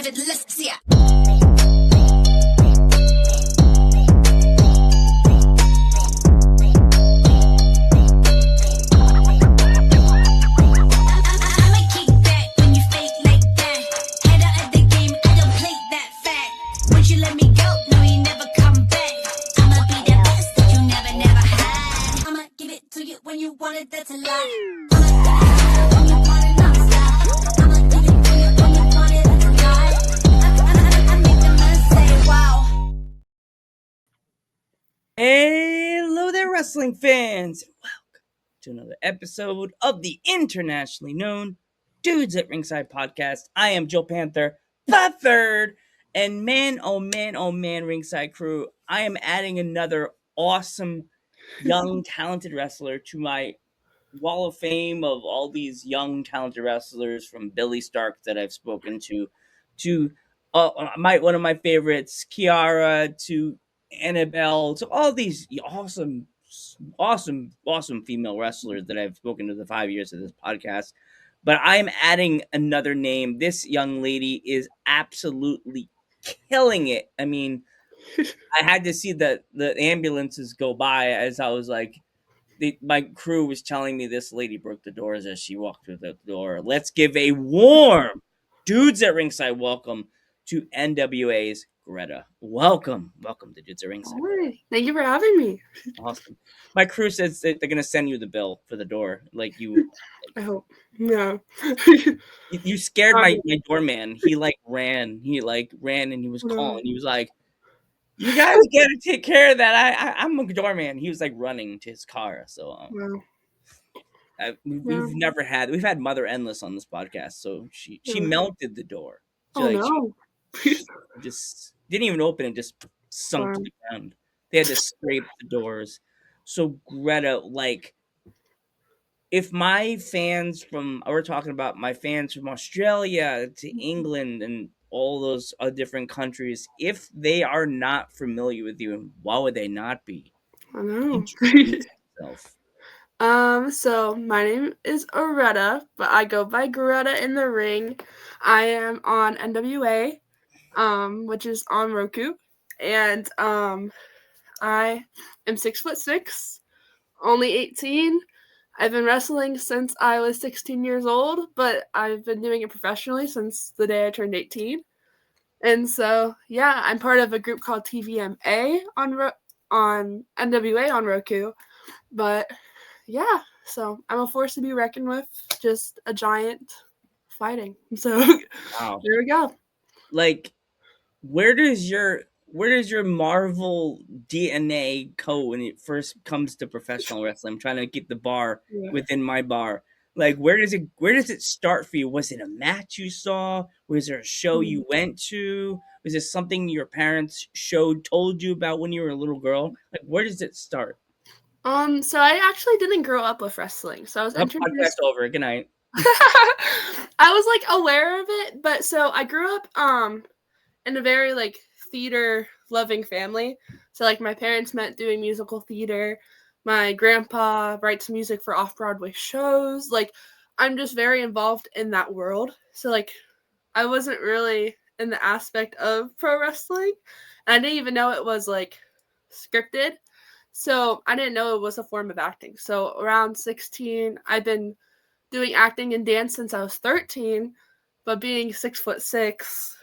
it, let's see ya. That's a lie. Hello there, wrestling fans. Welcome to another episode of the internationally known Dudes at Ringside Podcast. I am Joe Panther, the third. And man, oh man, Ringside crew, I am adding another awesome, young, talented wrestler to my wall of fame of all these young, talented wrestlers, from Billy Stark that I've spoken to one of my favorites, Kiara, to Annabelle, to all these awesome female wrestlers that I've spoken to the 5 years of this podcast. But I'm adding another name. This young lady is absolutely killing it. I mean, I had to see the ambulances go by as I was like, my crew was telling me this lady broke the doors as she walked through the door. Let's give a warm Dudes at Ringside welcome to NWA's Gretta. Welcome to Dudes at Ringside. Right. Thank you for having me. Awesome. My crew says that they're gonna send you the bill for the door. Like you, I hope. No. you scared my doorman. He ran and he was calling. He was like, "You guys gotta take care of that. I'm a doorman." He was like running to his car. So we've had Mother Endless on this podcast. So she melted the door. She just didn't even open it. Just sunk to the ground. They had to scrape the doors. So Gretta, like, if my fans we're talking about my fans from Australia to England and all those different countries, if they are not familiar with you, why would they not be? I know. Introduce yourself. So my name is Gretta, but I go by Gretta in the ring. I am on NWA, which is on Roku, and I am 6'6", only 18. I've been wrestling since I was 16 years old, but I've been doing it professionally since the day I turned 18. And so, yeah, I'm part of a group called TVMA on NWA on Roku. But, yeah, so I'm a force to be reckoned with, just a giant fighting. So, wow. There we go. Like, where does your Marvel DNA go when it first comes to professional wrestling? I'm trying to keep the bar within my bar. Like, where does it start for you? Was it a match you saw? Was there a show you went to? Was it something your parents told you about when you were a little girl? Like, where does it start? So I actually didn't grow up with wrestling. So I was introduced. Podcast over. Good night. I was like aware of it, but so I grew up in a very like theater loving family. So like my parents met doing musical theater. My grandpa writes music for off-Broadway shows. Like I'm just very involved in that world. So like I wasn't really in the aspect of pro wrestling. And I didn't even know it was like scripted. So I didn't know it was a form of acting. So around 16, I've been doing acting and dance since I was 13, but being 6'6",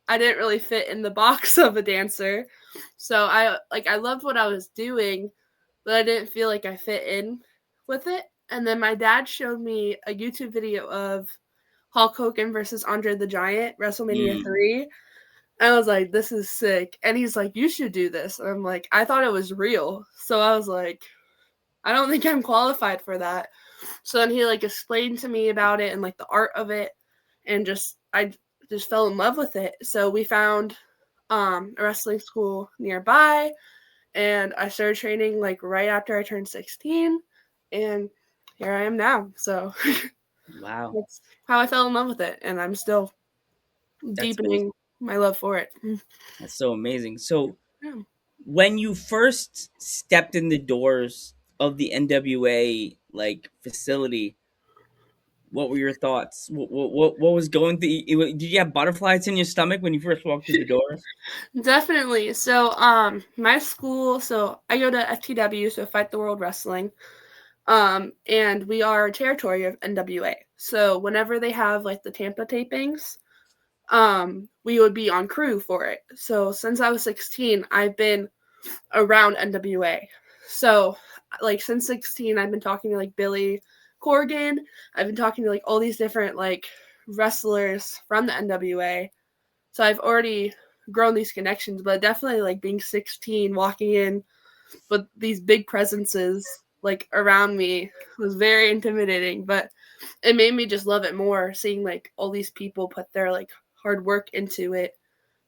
I didn't really fit in the box of a dancer. So I loved what I was doing, but I didn't feel like I fit in with it. And then my dad showed me a YouTube video of Hulk Hogan versus Andre the Giant, WrestleMania 3. And I was like, this is sick. And he's like, you should do this. And I'm like, I thought it was real. So I was like, I don't think I'm qualified for that. So then he like explained to me about it and like the art of it. And I just fell in love with it. So we found a wrestling school nearby. And I started training like right after I turned 16. And here I am now. So wow. That's how I fell in love with it. And I'm still deepening my love for it. That's so amazing. So when you first stepped in the doors of the NWA like facility, what were your thoughts? What was going through? Did you have butterflies in your stomach when you first walked through the doors? Definitely. So, my school, so I go to FTW, so Fight the World Wrestling. And we are a territory of NWA. So whenever they have like the Tampa tapings, we would be on crew for it. So since I was 16, I've been around NWA. So like since 16, I've been talking to like Billy Corgan. I've been talking to like all these different like wrestlers from the NWA. So I've already grown these connections, but definitely like being 16, walking in with these big presences like around me was very intimidating, but it made me just love it more, seeing like all these people put their like hard work into it,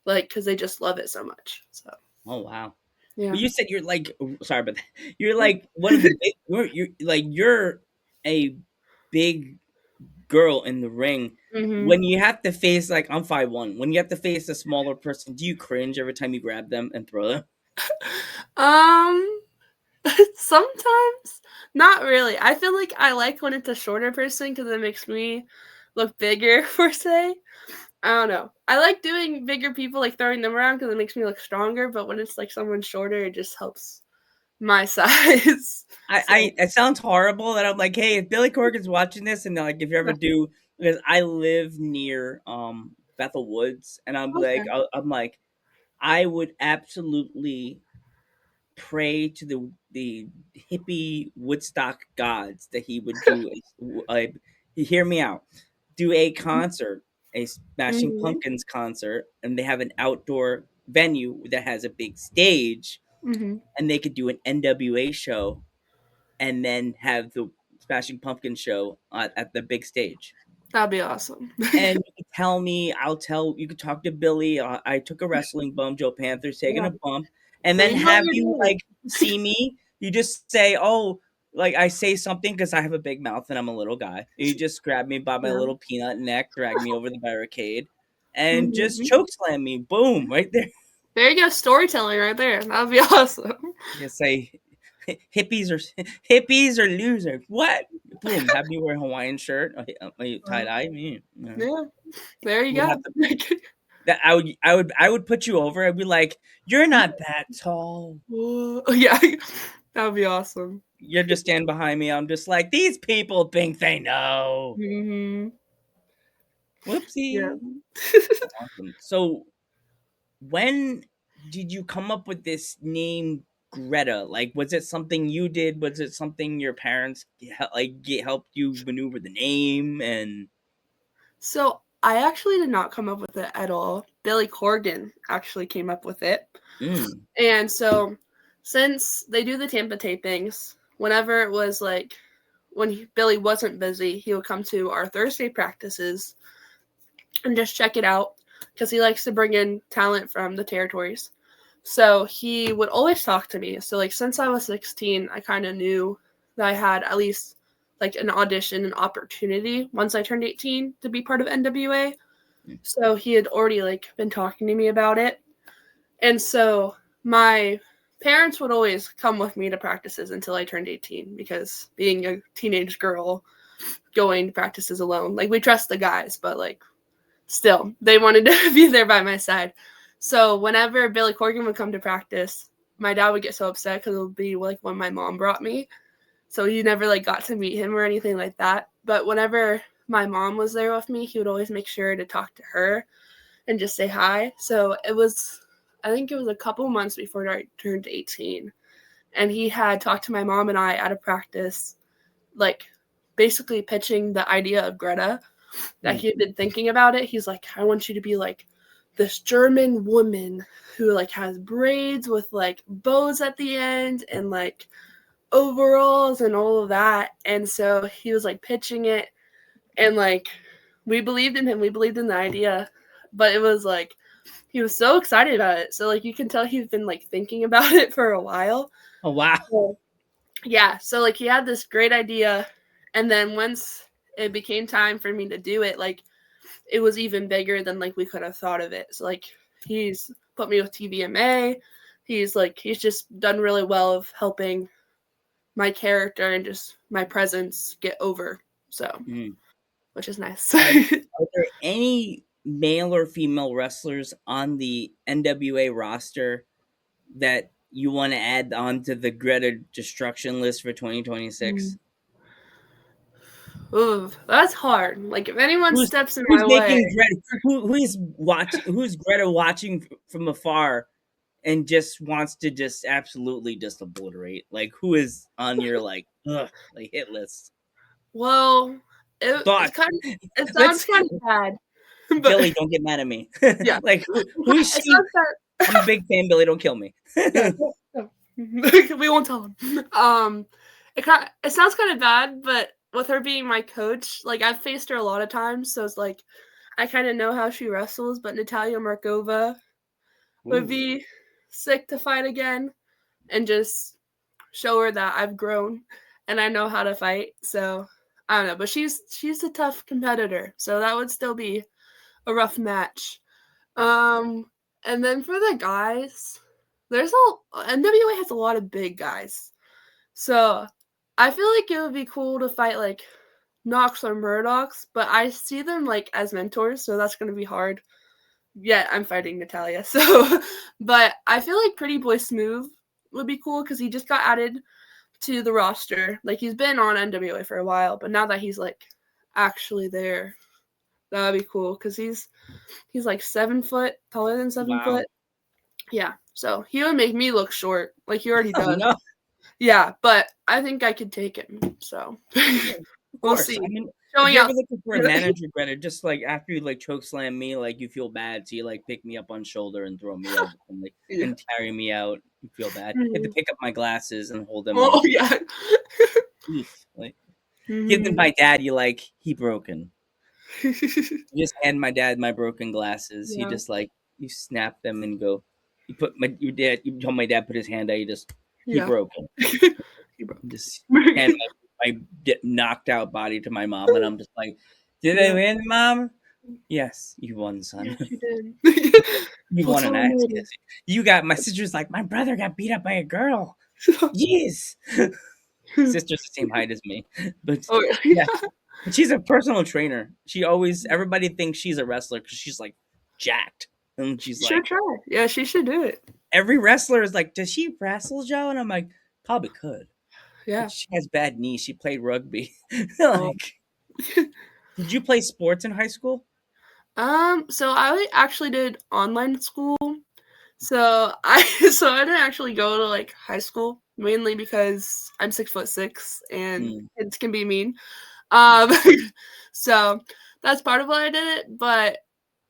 like because they just love it so much. So Oh wow! yeah. But you said you're like sorry, but you're like one of the big. You're a big girl in the ring. hmm When you have to face like I'm 5'1", when you have to face a smaller person, do you cringe every time you grab them and throw them? um sometimes not really. I feel like I like when it's a shorter person because it makes me look bigger per se. I don't know. I like doing bigger people, like throwing them around because it makes me look stronger. But when it's like someone shorter, it just helps my size. So It sounds horrible that I'm like, hey, if Billy Corgan's watching this, and like, if you ever do, because I live near Bethel Woods, and okay. I'm like, I would absolutely pray to the hippie Woodstock gods that he would do hear me out, do a concert, a Smashing hmm Pumpkins concert, and they have an outdoor venue that has a big stage, hmm and they could do an NWA show and then have the Smashing Pumpkins show at the big stage. That'd be awesome. And you can tell me, you could talk to Billy. I took a wrestling bump. Joe Panther's taking Yeah. a bump, and So then you know what have you're you doing. like see me. You just say, "Oh, like I say something because I have a big mouth and I'm a little guy." You just grab me by my Yeah. little peanut neck, drag me over the barricade, and just hmm choke slam me. Boom, right there. There you go, storytelling right there. That'd be awesome. You say, hippies or losers. What? Boom. Have me wear a Hawaiian shirt, a tie dye. Yeah, there you Would go. have to that I would put you over. I'd be like, you're not that tall. Whoa. Yeah, that would be awesome. You're just stand behind me. I'm just like, these people think they know. hmm Yeah. Whoopsie. Awesome. So when did you come up with this name Greta? Like, was it something you did? Was it something your parents helped you maneuver the name? And So I actually did not come up with it at all. Billy Corgan actually came up with it. mm, And so since they do the Tampa tapings, whenever it was like when Billy wasn't busy, he would come to our Thursday practices and just check it out because he likes to bring in talent from the territories. So he would always talk to me. So like since I was 16, I kind of knew that I had at least like an audition, an opportunity once I turned 18 to be part of NWA. mm, So he had already like been talking to me about it. And so my parents would always come with me to practices until I turned 18 because being a teenage girl going to practices alone, like we trust the guys, but like still they wanted to be there by my side. So whenever Billy Corgan would come to practice, my dad would get so upset because it would be like when my mom brought me. So he never like got to meet him or anything like that. But whenever my mom was there with me, he would always make sure to talk to her and just say hi. So it was, I think it was a couple months before I turned 18. And he had talked to my mom and I at a practice, like basically pitching the idea of Greta, that mm. he had been thinking about it. He's like, I want you to be like this German woman who like has braids with like bows at the end and like overalls and all of that. And so he was like pitching it, and like we believed in him. We believed in the idea, but it was like he was so excited about it. So like you can tell he's been like thinking about it for a while. Oh wow. So, yeah, so like he had this great idea, and then once it became time for me to do it, like it was even bigger than like we could have thought of it. So like he's put me with TVMA. He's just done really well of helping my character and just my presence get over. So Mm. which is nice. Are there any male or female wrestlers on the NWA roster that you want to add onto the Greta destruction list for 2026? Ooh, that's hard. Like if anyone Who's steps in who's my way, making Greta? Who's Greta watching from afar and just wants to just absolutely just obliterate? Like who is on your like hit list? well, Thoughts? it Let's sounds kind of bad, but Billy, don't get mad at me. yeah, Like who is it she? sounds kind I'm a big fan, Billy. Don't kill me. yeah, we won't tell him. It sounds kind of bad, but with her being my coach, like I've faced her a lot of times, so it's like I kind of know how she wrestles. But Natalia Markova would Ooh, be sick to fight again and just show her that I've grown and I know how to fight. So I don't know, but she's a tough competitor, so that would still be a rough match. And then for the guys, NWA has a lot of big guys. So I feel like it would be cool to fight like Knox or Murdochs, but I see them like as mentors, so that's gonna be hard. Yet I'm fighting Natalia, so but I feel like Pretty Boy Smooth would be cool because he just got added to the roster. Like he's been on NWA for a while, but now that he's like actually there, that would be cool because he's like 7 foot, taller than 7 wow. foot. Yeah, so he would make me look short, like he already Oh, does. no. Yeah, but I think I could take him. So Of we'll course. see. I mean, if Showing you're out. ever looking for a manager, Greta, just like after you like choke slam me, like you feel bad, so you like pick me up on shoulder and throw me over and like Yeah. and carry me out. You feel bad. You have to Mhm. pick up my glasses and hold them Oh up. yeah. Like give them Mhm. my dad. You like he broken. You just hand my dad my broken glasses. He Yeah. just like you snap them and go. You put my your dad. You told my dad put his hand out. You just he Yeah. broken. He broke. Just hand my knocked out body to my mom, and I'm just like, "Did I Yeah. win, Mom? Yes, you won, son. Yes, you did. You Full won an time ass. lady. Yes. You got my sister's like my brother got beat up by a girl. Yes, sister's the same height as me, but Oh yeah, yeah. but she's a personal trainer. She always everybody thinks she's a wrestler because she's like jacked, and she's She should like try. Yeah, she should do it. every wrestler is like, does she wrestle, Joe? And I'm like, probably could. Yeah. But she has bad knees. She played rugby. Oh. Like, did you play sports in high school? So I actually did online school. So I didn't actually go to like high school mainly because I'm 6'6" and Mm. kids can be mean. Um, so that's part of why I did it. But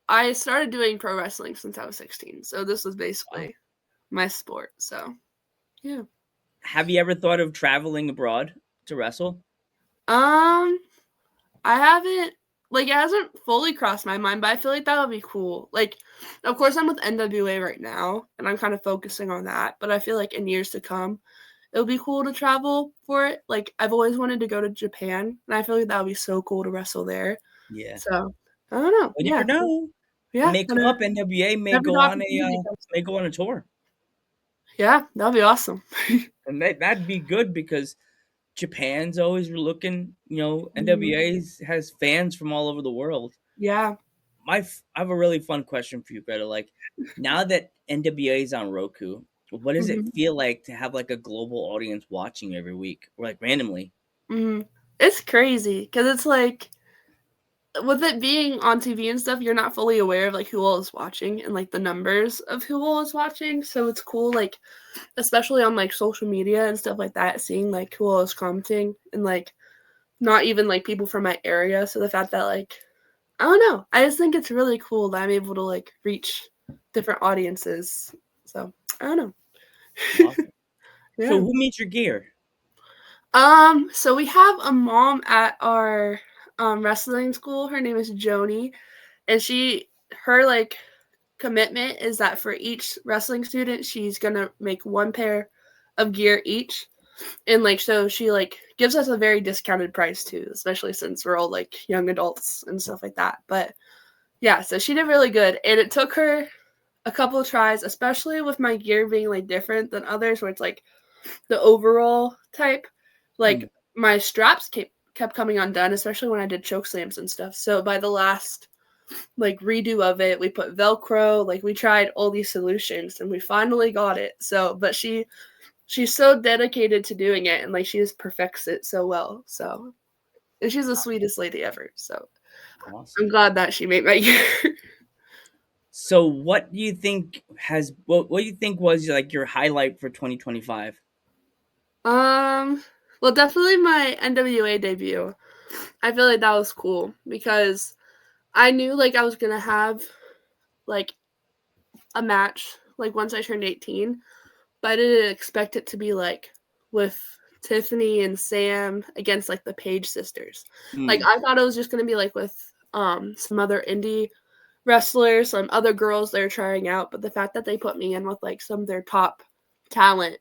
I started doing pro wrestling since I was 16. So this was basically my sport. So yeah. Have you ever thought of traveling abroad to wrestle? I haven't like it hasn't fully crossed my mind, but I feel like that would be cool. Like, of course, I'm with NWA right now, and I'm kind of focusing on that. But I feel like in years to come, it would be cool to travel for it. Like, I've always wanted to go to Japan, and I feel like that would be so cool to wrestle there. Yeah. So I don't know. You Yeah, never know. It yeah. may come up. NWA may Never go the on opportunity comes. may go on a tour, Yeah, that'd be awesome. and that'd be good because Japan's always looking. Mhm. NWA has fans from all over the world. Yeah. I have a really fun question for you, Greta. Like, now that NWA is on Roku, what does it Mhm. feel like to have like a global audience watching you every week, or like randomly? Mhm. It's crazy because it's like with it being on TV and stuff, you're not fully aware of like who all is watching and like the numbers of who all is watching. So it's cool, like especially on like social media and stuff like that, seeing like who all is commenting and like not even like people from my area. So the fact that like I don't know, I just think it's really cool that I'm able to like reach different audiences. So I don't know. Awesome. Yeah. So who made your gear? So we have a mom at our wrestling school. Her name is Joni, and her like commitment is that for each wrestling student, she's gonna make one pair of gear each. And like so she like gives us a very discounted price too, especially since we're all like young adults and stuff like that. But yeah, so she did really good. And it took her a couple of tries, especially with my gear being like different than others where it's like the overall type. Like my straps kept coming undone, especially when I did choke slams and stuff. So by the last like redo of it, we put Velcro, like we tried all these solutions and we finally got it. So but she's so dedicated to doing it, and like she just perfects it so well. So and she's the sweetest lady ever. So Awesome. I'm glad that she made my year. So what do you think what do you think was like your highlight for 2025? Well, definitely my NWA debut. I feel like that was cool because I knew like I was gonna have like a match like once I turned 18, but I didn't expect it to be like with Tiffany and Sam against like the Page sisters. Like Mm, I thought it was just gonna be like with some other indie wrestlers, some other girls they're trying out, but the fact that they put me in with like some of their top talent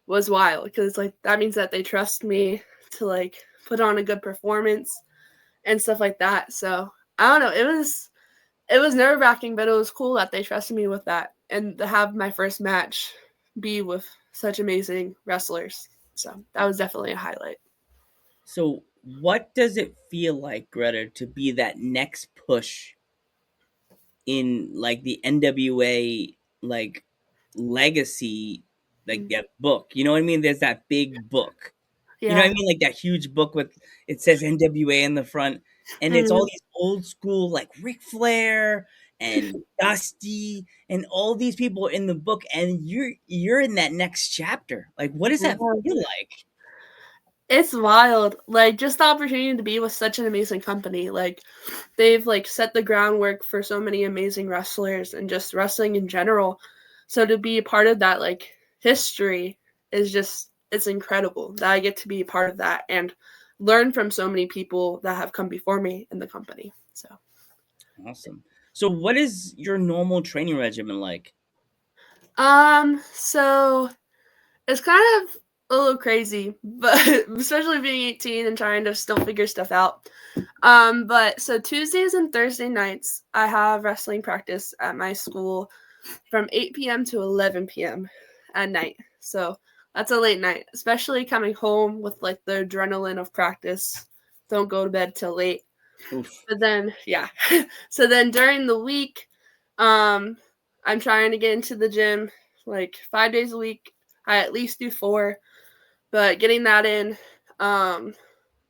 was wild because like that means that they trust me to like put on a good performance and stuff like that. So I don't know, it was nerve wracking, but it was cool that they trusted me with that and to have my first match be with such amazing wrestlers. So that was definitely a highlight. so what does it feel like, Greta, to be that next push in like the NWA like legacy, like that book? You know what I mean? There's that big book. You know what Yeah. I mean? Like that huge book with it says NWA in the front, and it's all Mhm. these old school like Ric Flair and Dusty and all these people in the book, and you're in that next chapter. Like, what does that Yeah. feel like? It's wild. Like just the opportunity to be with such an amazing company. Like they've like set the groundwork for so many amazing wrestlers and just wrestling in general. So to be a part of that like history is just it's incredible that I get to be a part of that and learn from so many people that have come before me in the company. So Awesome. So, what is your normal training regimen like? so it's kind of a little crazy, but especially being 18 and trying to still figure stuff out. But so Tuesdays and Thursday nights, I have wrestling practice at my school from 8 p.m. to 11 p.m. at night. So that's a late night, especially coming home with like the adrenaline of practice. Don't go to bed till late. Oof. But then, yeah. So then during the week, um, I'm trying to get into the gym like 5 days a week. I at least do 4, but getting that in, um,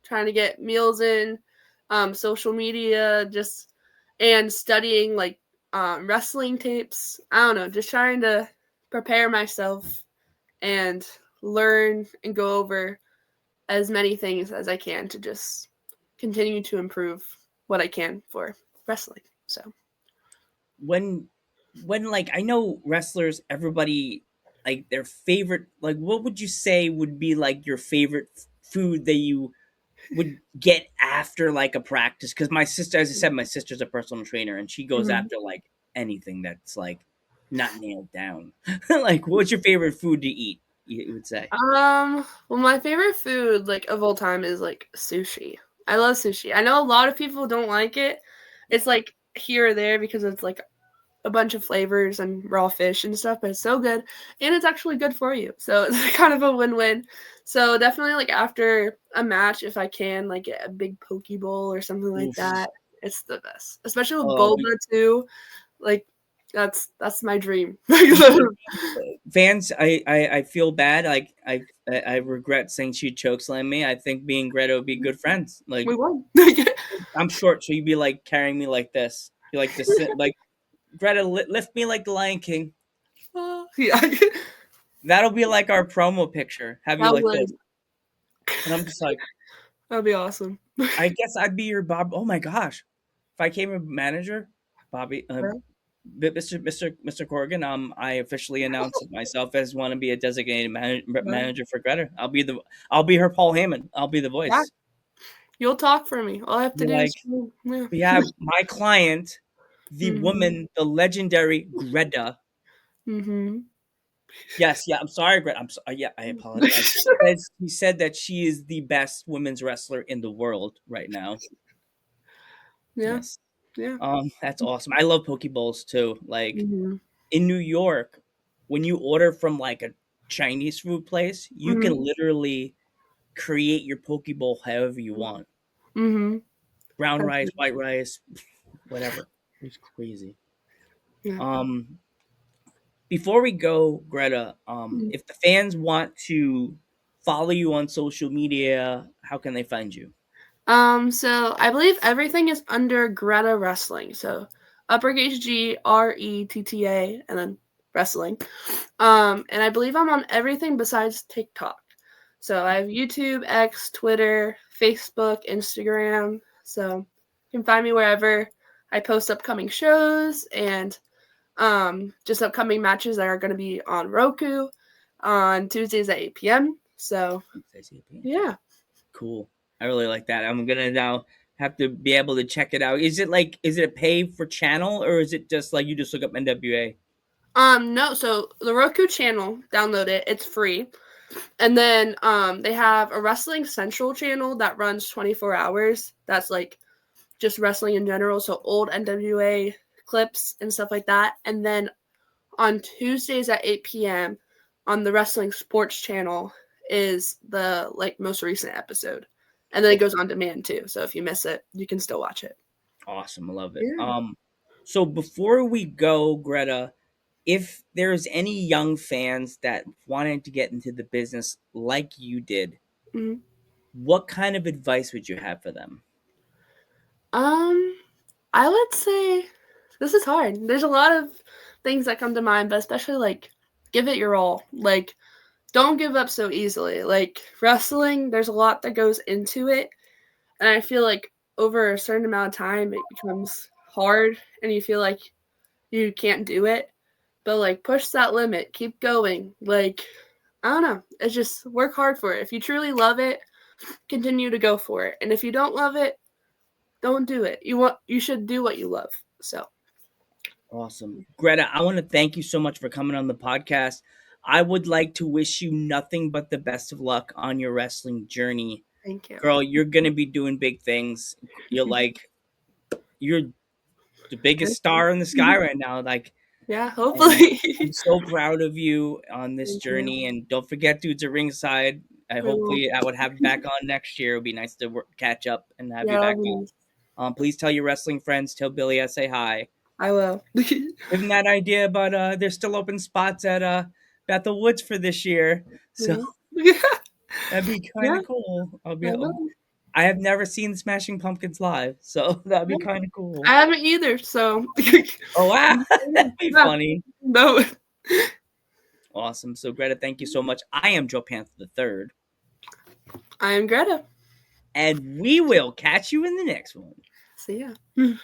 trying to get meals in, social media, just and studying like wrestling tapes. I don't know, just trying to prepare myself and learn and go over as many things as I can to just continue to improve what I can for wrestling. So, When like I know wrestlers, everybody like their favorite, like what would you say would be like your favorite food that you would get after like a practice? Because my sister, as I said, my sister's a personal trainer and she goes mhm. after like anything that's like not nailed down. Like, what's your favorite food to eat? You would say. Well, my favorite food like of all time is like sushi. I love sushi. I know a lot of people don't like it. It's like here or there because it's like a bunch of flavors and raw fish and stuff, but it's so good and it's actually good for you. So it's kind of a win-win. So definitely like after a match, if I can like get a big poke bowl or something like Oof. that, it's the best. Especially with Oh, boba too. Like that's my dream. fans, I feel bad. Like I regret saying she chokeslammed me. I think me and Greta would be good friends. Like We won. I'm short, so you'd be like carrying me like this. You like this, like Greta, lift me like the Lion King. Yeah. That'll be like our promo picture. Have you That like this? would And I'm just like, that'd be awesome. I guess I'd be your Bob. Oh my gosh, if I came a manager, Bobby, Mr. Corrigan, I officially announced myself as want to be a designated manager for Greta. I'll be her Paul Heyman. I'll be the Yeah, voice. you'll talk for me. All I have to Be do like, is yeah. we have my client, the Mhm. woman, the legendary Greta. Mhm. Yes, yeah. I'm sorry, Greta. Yeah, I apologize. He said that she is the best women's wrestler in the world right now. Yeah. Yes. Yeah. That's awesome. I love poke bowls too. Like Mhm. in New York, when you order from like a Chinese food place, you can Mhm. literally create your poke bowl however you want. Mm-hmm. Brown rice, white rice, whatever. It's crazy. Yeah. Before we go, Greta, Mhm. if the fans want to follow you on social media, how can they find you? So I believe everything is under Greta Wrestling. So uppercase Gretta and then wrestling. And I believe I'm on everything besides TikTok. So I have YouTube, X, Twitter, Facebook, Instagram. So you can find me wherever I post upcoming shows and just upcoming matches that are going to be on Roku on Tuesdays at 8 p.m. So yeah. Cool. I really like that. I'm gonna now have to be able to check it out. Is it a pay for channel or is it just like you just look up NWA? No, so the Roku channel, download it. It's free. And then they have a Wrestling Central channel that runs 24 hours. That's like just wrestling in general, so old NWA clips and stuff like that. And then on Tuesdays at 8 p.m. on the Wrestling Sports channel is the like most recent episode. And then it goes on demand too. So if you miss it, you can still watch it. Awesome. I love it. Yeah. So before we go, Greta, if there's any young fans that wanted to get into the business like you did, Mhm. what kind of advice would you have for them? I would say this is hard. There's a lot of things that come to mind, but especially like give it your all. Like don't give up so easily. Like wrestling, there's a lot that goes into it, and I feel like over a certain amount of time it becomes hard and you feel like you can't do it. But like push that limit, keep going. Like I don't know, it's just work hard for it. If you truly love it, continue to go for it. And if you don't love it, don't do it. You should do what you love. So Awesome. Greta, I want to thank you so much for coming on the podcast. I would like to wish you nothing but the best of luck on your wrestling journey. thank you. Girl, you're going to be doing big things. You're the biggest star in the sky right now. Yeah, And hopefully. I'm so proud of you on this Thank journey. you. And don't forget Dudes at Ringside. We will. Hopefully I would have you back on next year. It would be nice to catch up and have you Yeah, back that'll be on. nice. Please tell your wrestling friends, tell Billy I say hi. I will. Give them that idea about there's still open spots at Bethel Woods for this year. So Yeah. that'd be kind Yeah, of cool. I will. I have never seen Smashing Pumpkins live, so that'd be Yeah. kind of cool. I haven't either, so Oh wow, that'd be Yeah. funny. No. Awesome. So Greta, thank you so much. I am Joe Panther the Third, I am Greta. and we will catch you in the next one. See ya.